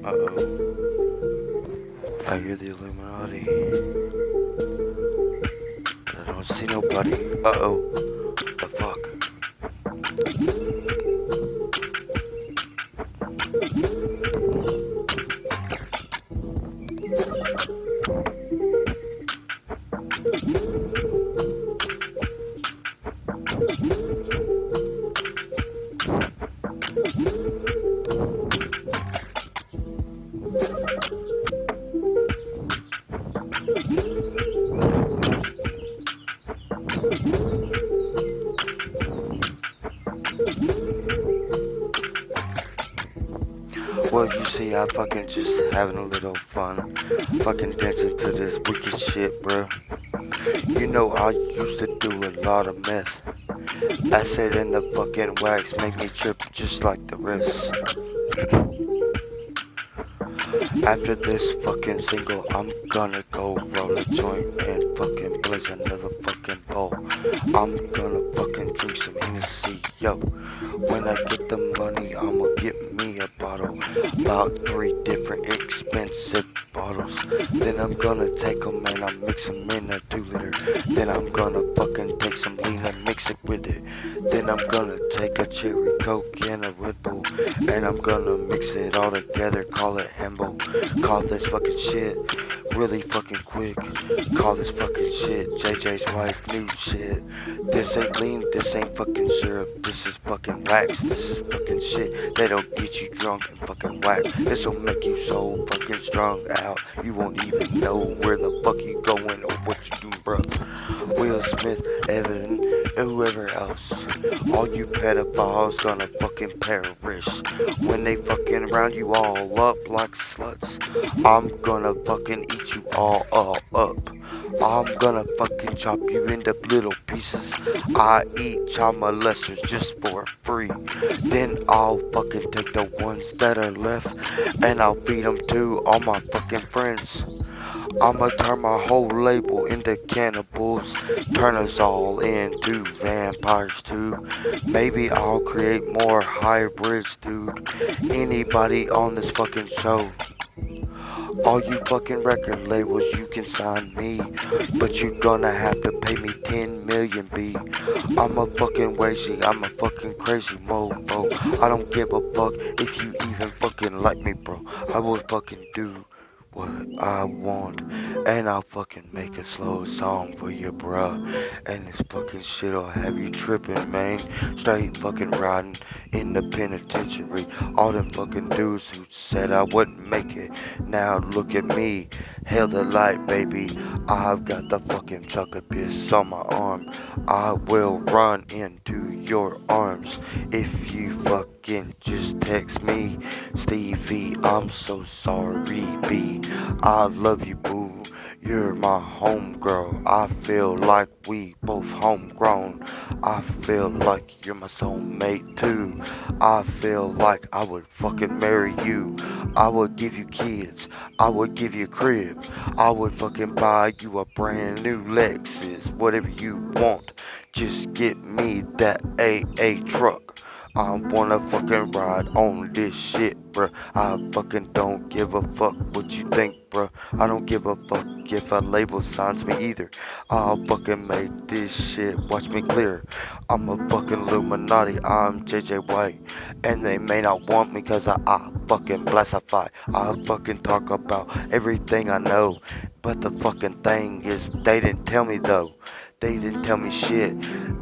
Uh-oh. I hear the Illuminati, but I don't see nobody. Uh-oh. The fuck? Well, you see, I fucking just having a little fun. Fucking dancing to this wicked shit, bro. You know, I used to do a lot of meth. Acid in the fucking wax make me trip just like the rest. After this fucking single, I'm gonna go roll a joint and fucking blaze another fucking bowl. I'm gonna fucking drink some Hennessy, yo. When I get the money, I'ma get me a bottle. About 3 different expensive bottles. Then I'm gonna take 'em and I mix 'em in a 2-liter. Then I'm gonna fucking take some lean and mix it with it. Then I'm gonna take a cherry coke and a Red Bull. And I'm gonna mix it all together, call it Hambo. Call this fucking shit really fucking quick. Call this fucking shit JJ's wife new shit. This ain't lean, this ain't fucking syrup. This is fucking wax, this is fucking shit that'll get you drunk and fucking whack. This'll make you so fucking strung out. You won't even know where the fuck you going or what you doing, bro. Will Smith, Evan, and whoever else. All you pedophiles gonna fucking perish when they fucking round you all up like sluts. I'm gonna fucking eat you all up. I'm gonna fucking chop you into little pieces. I eat child molesters just for free. Then I'll fucking take the ones that are left and I'll feed them to all my fucking friends. I'ma turn my whole label into cannibals, turn us all into vampires too. Maybe I'll create more hybrids, dude. Anybody on this fucking show. All you fucking record labels, you can sign me, but you're gonna have to pay me 10 million, B. I'm a fucking wazy, I'm a fucking crazy mofo. I don't give a fuck if you even fucking like me, bro. I will fucking do what I want, and I'll fucking make a slow song for you, bruh. And this fucking shit'll have you tripping, man. Straight fucking riding in the penitentiary. All them fucking dudes who said I wouldn't make it. Now look at me, hail the light, baby. I've got the fucking chocolate piss on my arm. I will run into your arms if you fucking just text me. Stevie, I'm so sorry, B. I love you, boo. You're my homegirl. I feel like we both homegrown. I feel like you're my soulmate too. I feel like I would fucking marry you. I would give you kids. I would give you a crib. I would fucking buy you a brand new Lexus. Whatever you want. Just get me that AA truck. I wanna fucking ride on this shit, bruh. I fucking don't give a fuck what you think, bruh. I don't give a fuck if a label signs me either. I'll fucking make this shit, watch me clear. I'm a fucking Illuminati, I'm JJ White. And they may not want me cause I fucking blastify. I fucking talk about everything I know. But the fucking thing is, they didn't tell me though. They didn't tell me shit.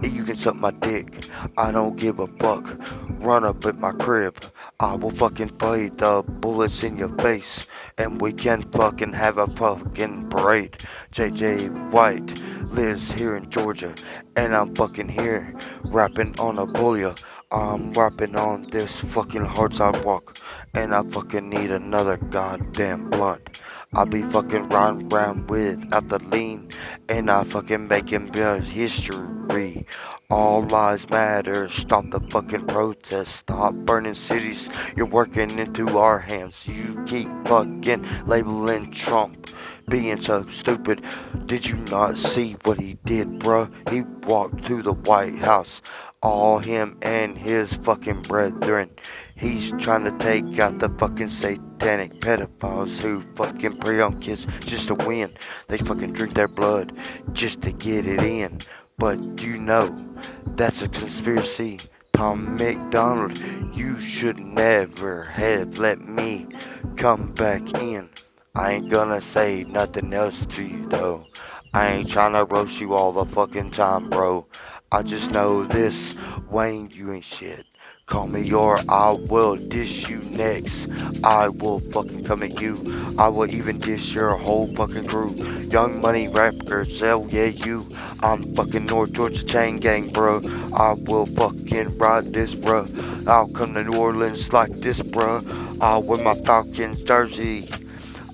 You can suck my dick. I don't give a fuck. Run up at my crib. I will fucking play the bullets in your face. And we can fucking have a fucking parade. JJ White lives here in Georgia. And I'm fucking here. Rapping on a bullia. I'm rapping on this fucking hard sidewalk. And I fucking need another goddamn blunt. I be fucking riding around without the lean, and I fucking making build history. All lives matter. Stop the fucking protest. Stop burning cities. You're working into our hands. You keep fucking labeling Trump being so stupid. Did you not see what he did, bruh? He walked to the White House. All him and his fucking brethren. He's trying to take out the fucking satanic pedophiles who fucking prey on kids just to win. They fucking drink their blood just to get it in. But you know, that's a conspiracy. Tom McDonald, you should never have let me come back in. I ain't gonna say nothing else to you though. I ain't tryna roast you all the fucking time, bro. I just know this, Wayne, you ain't shit. Call me or I will dish you next. I will fucking come at you. I will even dish your whole fucking crew. Young Money rappers, hell yeah, you. I'm fucking North Georgia chain gang, bro. I will fucking ride this, bro. I'll come to New Orleans like this, bro. I'll wear my Falcons jersey.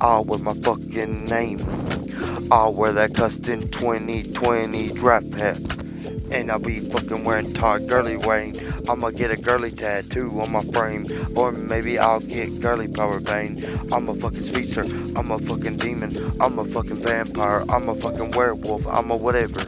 I'll wear my fucking name. I'll wear that custom 2020 draft hat. And I'll be fucking wearing Todd Gurley Wayne. I'ma get a girly tattoo on my frame. Or maybe I'll get girly power vein. I'm a fucking speedster. I'm a fucking demon. I'm a fucking vampire. I'm a fucking werewolf. I'm a whatever.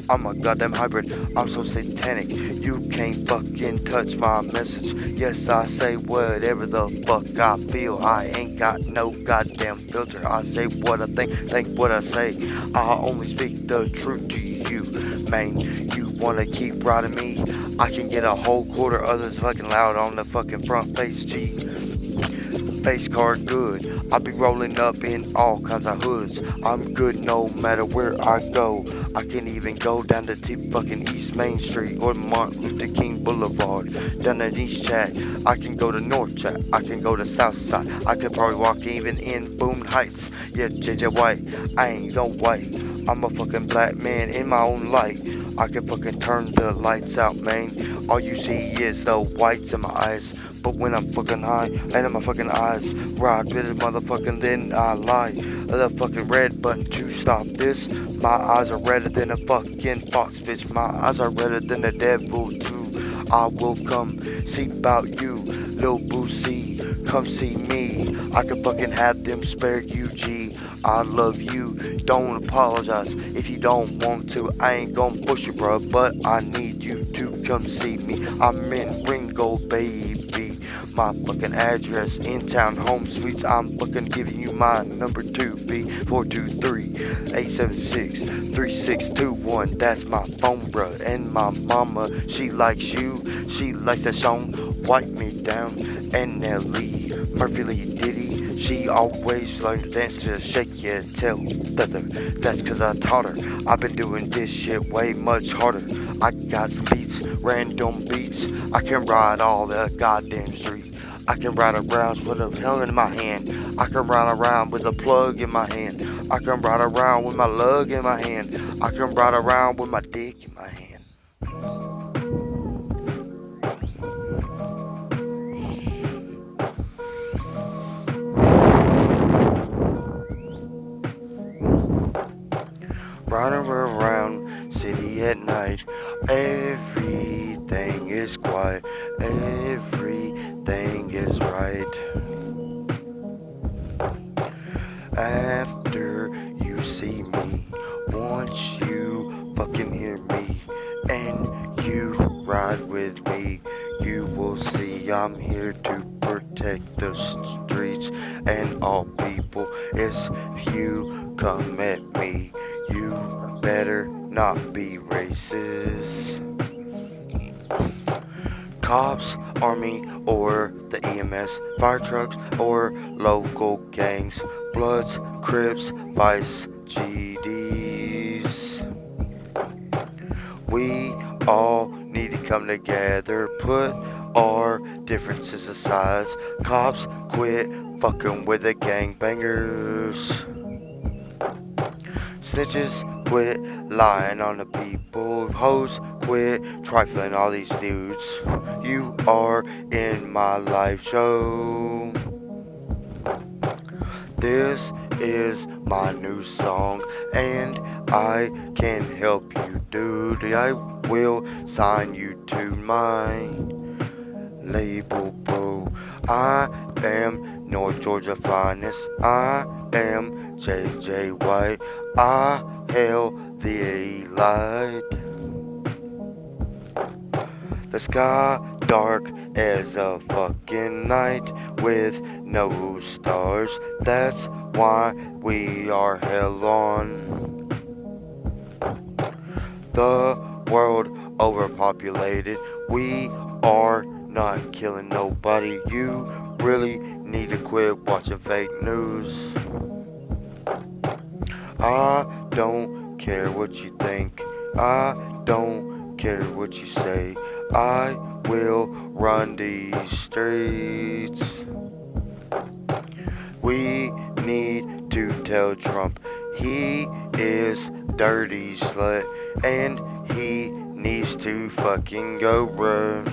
I'm a goddamn hybrid. I'm so satanic. You can't fucking touch my message. Yes, I say whatever the fuck I feel. I ain't got no goddamn filter. I say what I think what I say. I only speak the truth to you, man. You wanna keep riding me? I can get a whole quarter others fucking loud on the fucking front face, G. Face card good. I be rolling up in all kinds of hoods. I'm good no matter where I go. I can even go down to fucking East Main Street or Martin Luther King Boulevard. Down to East Chat. I can go to North Chat. I can go to South Side. I could probably walk even in Boone Heights. Yeah, JJ White. I ain't no white. I'm a fucking black man in my own light. I can fucking turn the lights out, man. All you see is the whites in my eyes. But when I'm fucking high, and in my fucking eyes, ride with it, motherfucking, then I lie. The fucking red button to stop this. My eyes are redder than a fucking fox, bitch. My eyes are redder than the devil, too. I will come see about you, Lil Boosie. Come see me. I can fucking have them spare you, G. I love you. Don't apologize if you don't want to. I ain't gonna push you, bro, but I need you to come see me. I'm in Ringo, baby. My fucking address in town, home suites. I'm fucking giving you my number 2B 423-876-3621. That's my phone, bruh. And my mama, she likes you. She likes that song, Wipe Me Down. And Nelly, Murphy Lee Diddy. She always learned to dance to shake your tail feather. That's cause I taught her. I've been doing this shit way much harder. I got some beats, random beats. I can ride all the goddamn street. I can ride around with a tongue in my hand. I can ride around with a plug in my hand. I can ride around with my lug in my hand. I can ride around with my dick in my hand. Riding around city at night, everything is quiet, everything is right. After you see me, once you fucking hear me, and you ride with me, you will see I'm here to protect the streets and all people. If you come at me, you better not be racist. Cops, army, or the EMS, fire trucks, or local gangs, Bloods, Crips, Vice, GDs. We all need to come together, put our differences aside. Cops, quit fucking with the gangbangers. Snitches, quit lying on the people. Hoes, quit trifling all these dudes. You are in my live show. This is my new song, and I can help you, dude. I will sign you to my label, bro. I am North Georgia finest. I am JJ White. I hail the light. The sky dark as a fucking night with no stars. That's why we are hell on. The world overpopulated. We are not killing nobody. You really need to quit watching fake news. I don't care what you think. I don't care what you say. I will run these streets. We need to tell Trump he is dirty slut and he needs to fucking go, bruh.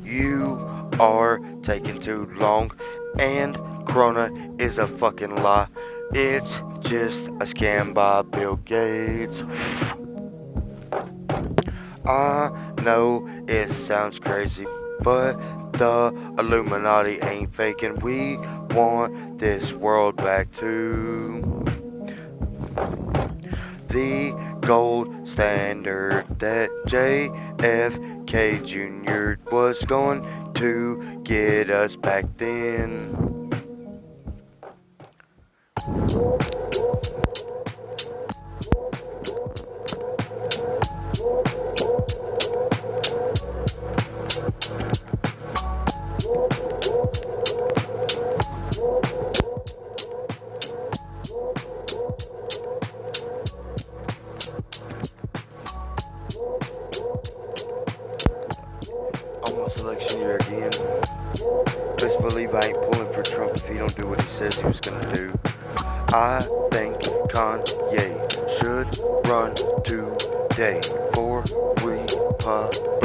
You are taking too long and Corona is a fucking lie. It's just a scam by Bill Gates. I know it sounds crazy, but the Illuminati ain't faking. We want this world back to the gold standard that JFK Jr. was going to get us back then. Almost election year again. Best believe I ain't pulling for Trump if he don't do what he says he was gonna do. I think Kanye should run today for Republican.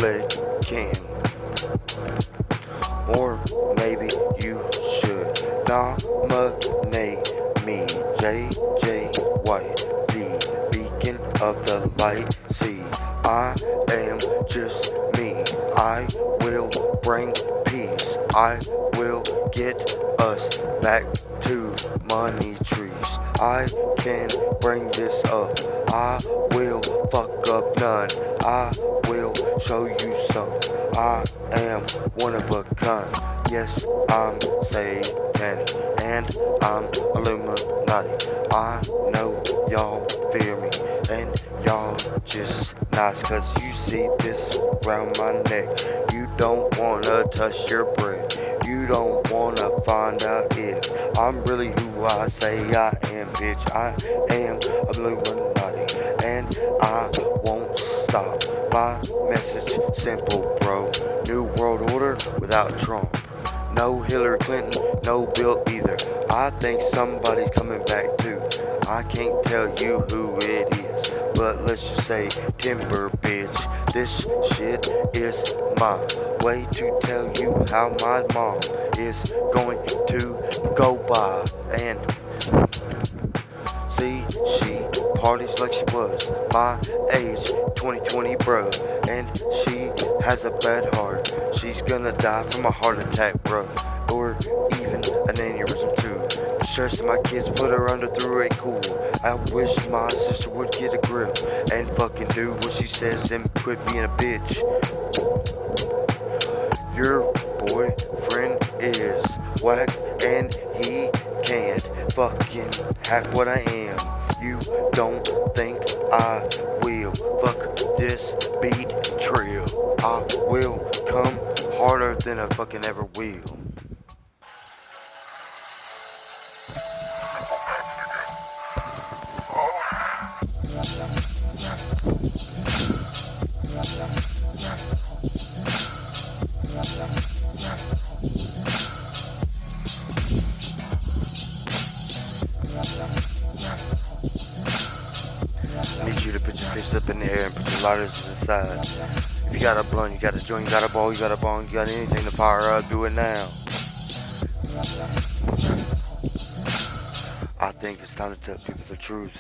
Or maybe you should nominate me, J.J. White, the beacon of the light. See, I am just me. I will bring peace. I will get us back to money trees. I can bring this up. I will fuck up none. I will show you some. I am one of a kind. Yes, I'm satanic and I'm Illuminati. I know y'all fear me and y'all just nice cause you see this around my neck. You don't wanna touch your bread. You don't wanna find out if I'm really who I say I am, bitch. I am Illuminati and I won't stop. My message simple, bro. New world order without Trump. No Hillary Clinton, no Bill either. I think somebody's coming back too. I can't tell you who it is, but let's just say Timber, bitch. This shit is my way to tell you how my mom is going to go by. And see, she parties like she was my age, 2020, bro. And she has a bad heart. She's gonna die from a heart attack, bro. Or even an aneurysm too. The stress that my kids put her under through ain't cool. I wish my sister would get a grip and fucking do what she says and quit being a bitch. Your boyfriend is whack and he can't fucking hack what I am. You don't think I will fuck this beat trail. I will come harder than I fucking ever will. I need you to put your fists up in the air and put your lighters to the side. If you got a blunt, you got a joint, you got a ball, you got a bong, you got anything to fire up, do it now. I think it's time to tell people the truth.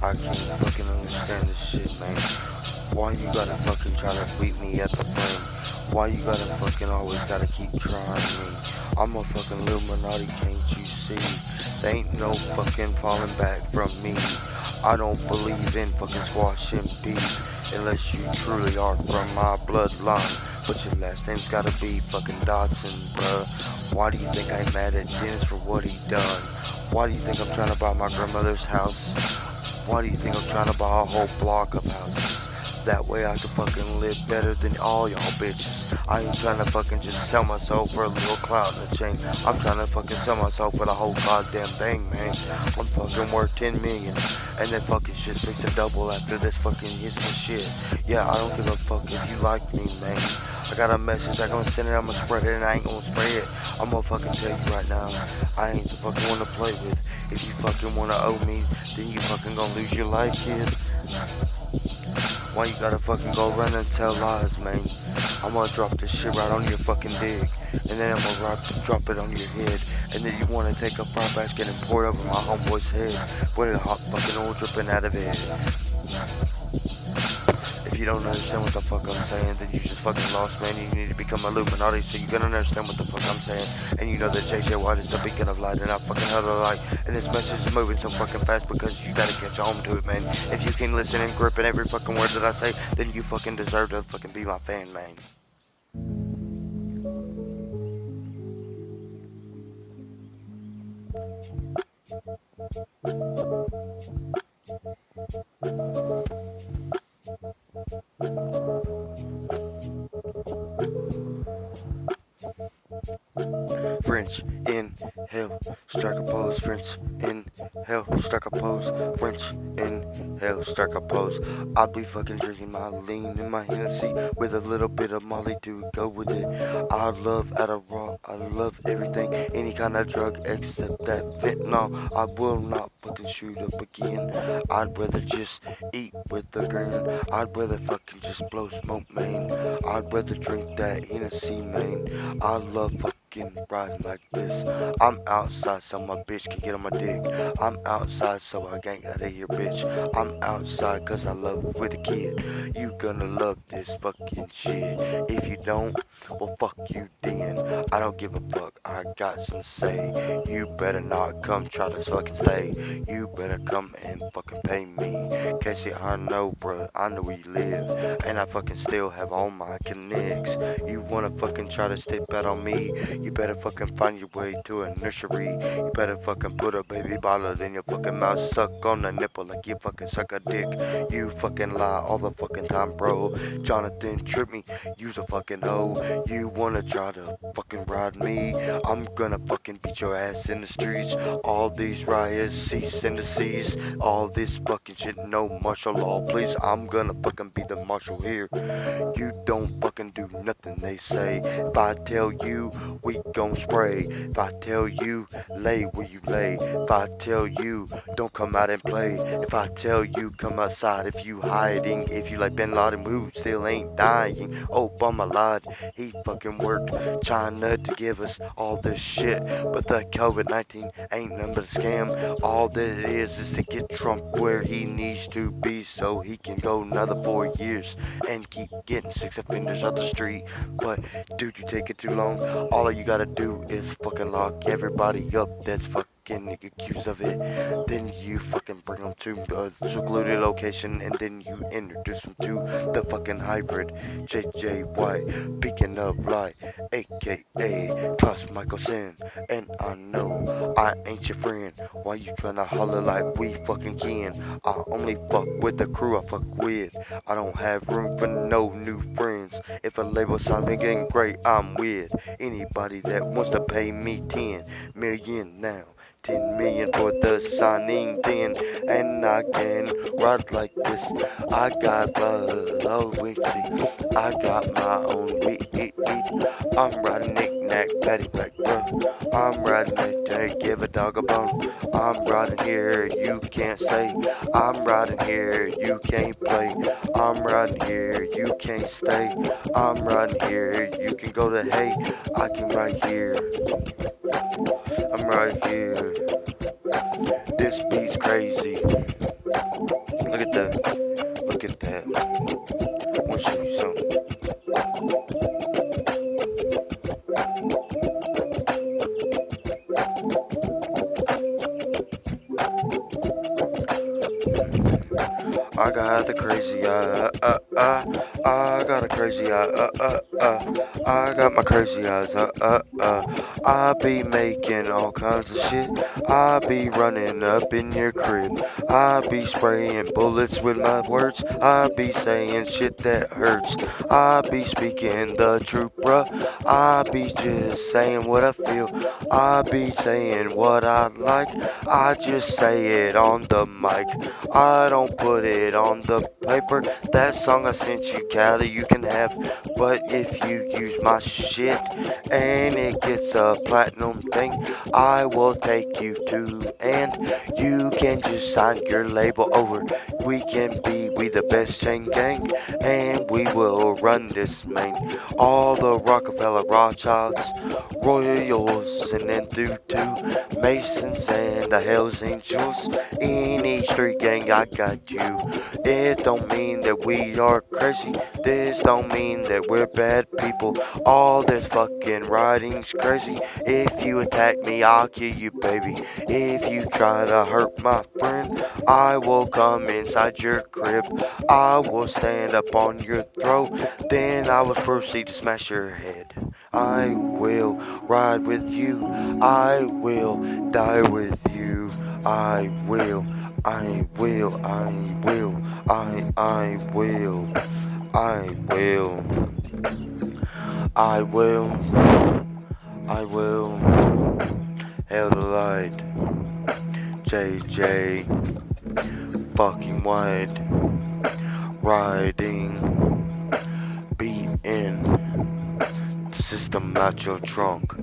I I can't fucking understand this shit, man. Why you gotta fucking try to beat me at the flame? Why you gotta fucking always gotta keep trying me? I'm a fucking Illuminati, can't you see? There ain't no fucking falling back from me. I don't believe in fucking squashing beef unless you truly are from my bloodline. But your last name's gotta be fucking Dodson, bruh. Why do you think I'm mad at Dennis for what he done? Why do you think I'm trying to buy my grandmother's house? Why do you think I'm trying to buy a whole block of houses? That way I can fucking live better than all y'all bitches. I ain't trying to fucking just sell myself for a little clout in the chain. I'm trying to fucking sell myself for the whole goddamn thing, man. I'm fucking worth 10 million. And then fucking shit makes a double after this fucking hits the shit. Yeah, I don't give a fuck if you like me, man. I got a message, I'm gonna send it, I'm gonna spread it, and I ain't gonna spray it. I'm gonna fucking tell you right now, I ain't the fucking one to play with. If you fucking wanna owe me, then you fucking gonna lose your life, kid. Why you gotta fucking go run and tell lies, man? I'm gonna drop this shit right on your fucking dick, and then I'm gonna drop it on your head, and then you wanna take a fry basket and pour it over my homeboy's head with a hot fucking oil dripping out of it. If you don't understand what the fuck I'm saying, then you just fucking lost, man. You need to become Illuminati so you can understand what the fuck I'm saying. And you know that JJ White is the beacon of light, and I fucking held a light. And this message is moving so fucking fast because you gotta catch on to it, man. If you can listen and grip in every fucking word that I say, then you fucking deserve to fucking be my fan, man. French in hell, strike a pose. French in hell, strike a pose. French in hell, strike a pose. I'll be fucking drinking my lean and my Hennessy with a little bit of Molly to go with it. I love Adderall, I love everything, any kind of drug except that fentanyl. I will not fucking shoot up again. I'd rather just eat with a grin. I'd rather fucking just blow smoke, man. I'd rather drink that Hennessy, man. I love fucking riding like this. I'm outside so my bitch can get on my dick. I'm outside so I can't get out of here, bitch. I'm outside cause I love with a kid. You gonna love this fucking shit. If you don't, well fuck you then. I don't give a fuck, I got some say. You better not come try to fucking stay. You better come and fucking pay me. Casey, I know, bruh, I know where you live. And I fucking still have all my connects. You wanna fucking try to step out on me? You better fucking find your way to a nursery. You better fucking put a baby bottle in your fucking mouth. Suck on the nipple like you fucking suck a dick. You fucking lie all the fucking time, bro. Jonathan tripped me, you's a fucking hoe. You wanna try to fucking ride me? I'm gonna fucking beat your ass in the streets. All these riots, cease and desist. All this fucking shit, no martial law, please. I'm gonna fucking be the marshal here. You don't fucking do nothing they say. If I tell you, we gon' spray. If I tell you, lay where you lay. If I tell you, don't come out and play. If I tell you, come outside. If you hiding, if you like Bin Laden, who still ain't dying. Obama lied, he fucking worked China to give us all this shit. But the COVID-19 ain't nothing but a scam. All that it is to get Trump where he needs to be so he can go another 4 years and keep getting sex offenders off the street. But dude, you take it too long. All you gotta do is fucking lock everybody up that's fucking accused of it. Then you fucking bring them to a secluded location and then you introduce them to the fucking hybrid JJ White, beacon of light, aka Klaus Michelson. And I know I ain't your friend. Why you tryna holler like we fucking can? I only fuck with the crew I fuck with. I don't have room for no new friends. If a label sign me getting great, I'm with anybody that wants to pay me 10 million now. 10 million for the signing then, and I can ride like this. I got low weekly, I got my own weed. I'm riding knick-knack, patty black, bro. I'm riding it, don't give a dog a bone. I'm riding here, you can't say. I'm riding here, you can't play. I'm riding here, you can't stay. I'm riding here, you can go to hay. I can ride here. I'm right here. This beat's crazy. Look at that. Look at that. I want to show you something. I got the crazy I got a crazy I got my crazy eyes, I be making all kinds of shit. I be running up in your crib. I be spraying bullets with my words. I be saying shit that hurts. I be speaking the truth, bruh. I be just saying what I feel. I be saying what I like. I just say it on the mic. I don't put it on the paper. That song I sent you, Cali, you can have. But if you use my shit and it gets a platinum thing, I will take you to, and you can just sign your label over. We can be we the best chain gang, and we will run this main. All the Rockefeller Rothschilds, Royals, and then through to Masons and the Hells Angels. In each street gang, I got you. It don't mean that we are crazy. This don't mean that we're bad people. All this fucking writing's crazy. If you attack me, I'll kill you, baby. If you try to hurt my friend, I will come inside your crib. I will stand up on your throat. Then I will proceed to smash your head. I will ride with you. I will die with you. I will. I will. I will. I will. I will. I will. I will. Hail the light. JJ. Fucking white. Riding. Beating. The system out your trunk.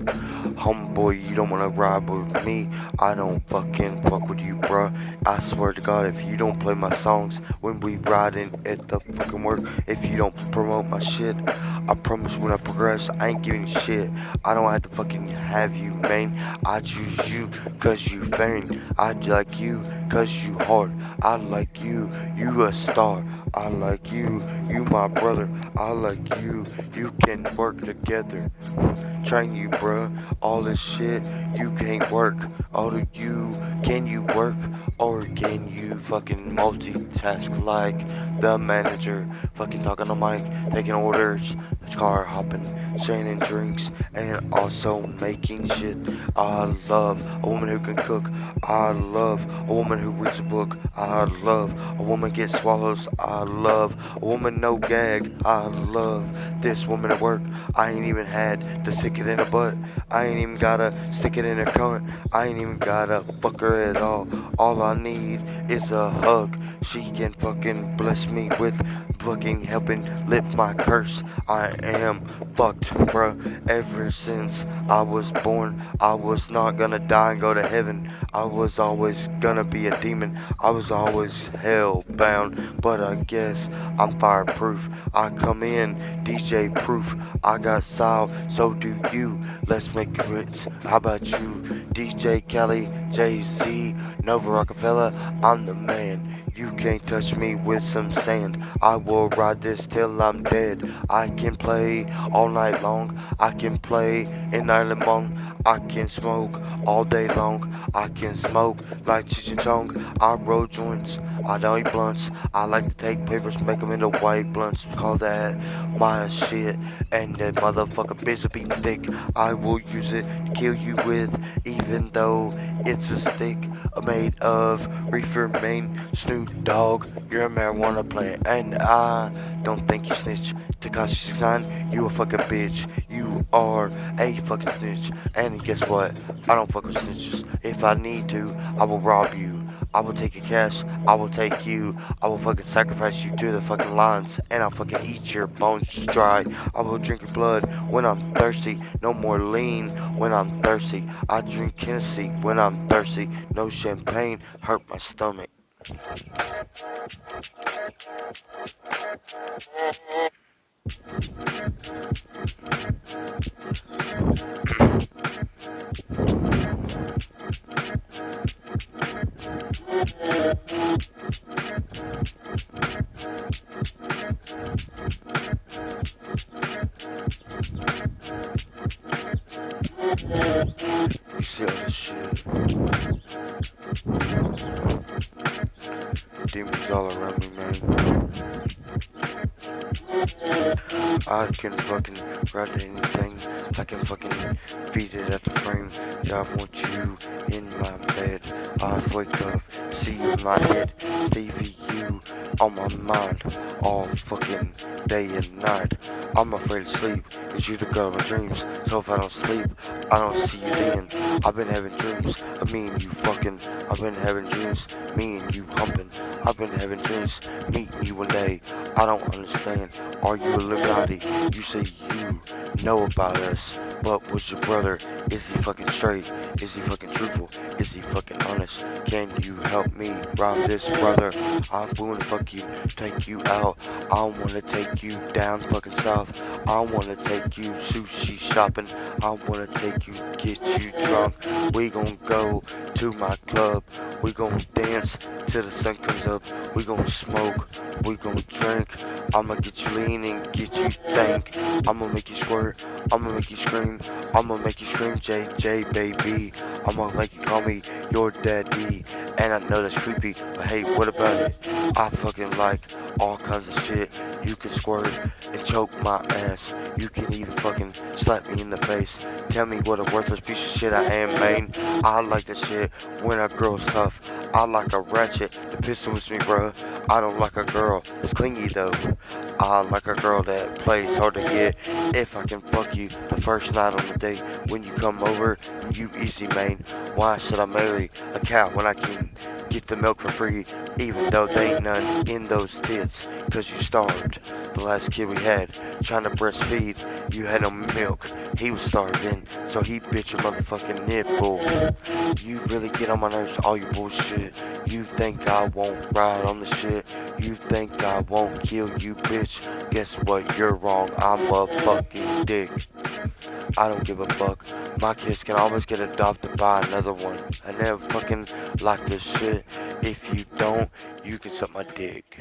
Homeboy, you don't wanna ride with me. I don't fucking fuck with you, bruh. I swear to God, if you don't play my songs when we riding at the fucking work, if you don't promote my shit, I promise when I progress, I ain't giving shit. I don't have to fucking have you, man. I choose you cause you fame. I like you cause you hard. I like you, you a star. I like you, you my brother. I like you, you can work together. Train you, bruh. All this shit, you can't work. All of you, can you work? Or can you fucking multitask like the manager? Fucking talking on the mic, taking orders, car hopping, sharing drinks, and also making shit. I love a woman who can cook. I love a woman who reads a book. I love a woman gets swallows. I love a woman no gag. I love this woman at work. I ain't even had to stick it in her butt. I ain't even gotta stick it in her cunt. I ain't even gotta fuck her at all. All I need is a hug. She can fucking bless me with fucking helping lift my curse. I am fucked, bruh. Ever since I was born, I was not gonna die and go to heaven. I was always gonna be a demon. I was always hell bound, but I guess I'm fireproof. I come in DJ proof. I got style, so do you. Let's make grits. How about you? DJ Kelly, Jay-Z, Nova Rockefeller, I'm the man. You can't touch me with some sand. I will ride this till I'm dead. I can play all night long. I can play in Ireland long. I can smoke all day long. I can smoke like Cheech and Chong. I roll joints. I don't eat blunts. I like to take papers, make them into white blunts. Call that my shit. And that motherfucker bitch a beating stick. I will use it to kill you with, even though it's a stick made of reefer, Maine, Snoop Dogg. You're a marijuana plant, and I don't think you snitch. Tekashi 69, you a fucking bitch. You are a fucking snitch. And guess what? I don't fuck with snitches. If I need to, I will rob you. I will take your cash. I will take you. I will fucking sacrifice you to the fucking lions, and I'll fucking eat your bones dry. I will drink your blood when I'm thirsty. No more lean when I'm thirsty. I drink Hennessy when I'm thirsty. No champagne hurt my stomach. I can fucking write anything. I can fucking beat it at the frame. Yeah, I want you in my bed. I wake up, see you in my head. Stevie, you on my mind all fucking day and night. I'm afraid to sleep, cause you the girl of my dreams. So if I don't sleep, I don't see you then. I've been having dreams of me and you fucking. I've been having dreams, me and you humping. I've been having dreams, meeting you one day. I don't understand. Are you Illuminati? You say you know about us, but what's your brother? Is he fucking straight? Is he fucking truthful? Is he fucking honest? Can you help me rob this brother? I'm going to fuck you, take you out. I wanna take you down fucking south. I wanna take you sushi shopping. I wanna take you, get you drunk. We gon' go to my club. We gon' dance till the sun comes up. We gon' smoke. We gon' drink. I'ma get you leaning, get you think. I'ma make you squirt. I'ma make you scream. I'ma make you scream, JJ baby. I'ma make you call me your daddy. And I know that's creepy, but hey, what about it? I fucking like all kinds of shit. You can squirt and choke my ass. You can even fucking slap me in the face. Tell me what a worthless piece of shit I am, man. I like that shit when a girl's tough. I like a ratchet that pistol with me, bruh. I don't like a girl that's clingy though. I like a girl that plays hard to get. If I can fuck you the first night on the date, when you come over, you easy, man. Why should I marry a cow when I can get the milk for free, even though they ain't none in those tits? Cause you starved. The last kid we had, trying to breastfeed, you had no milk. He was starving, so he bit your motherfucking nipple. You really get on my nerves, all your bullshit. You think I won't ride on the shit? You think I won't kill you, bitch? Guess what? You're wrong. I'm a fucking dick. I don't give a fuck. My kids can always get adopted by another one. I never fucking like this shit. If you don't, you can suck my dick.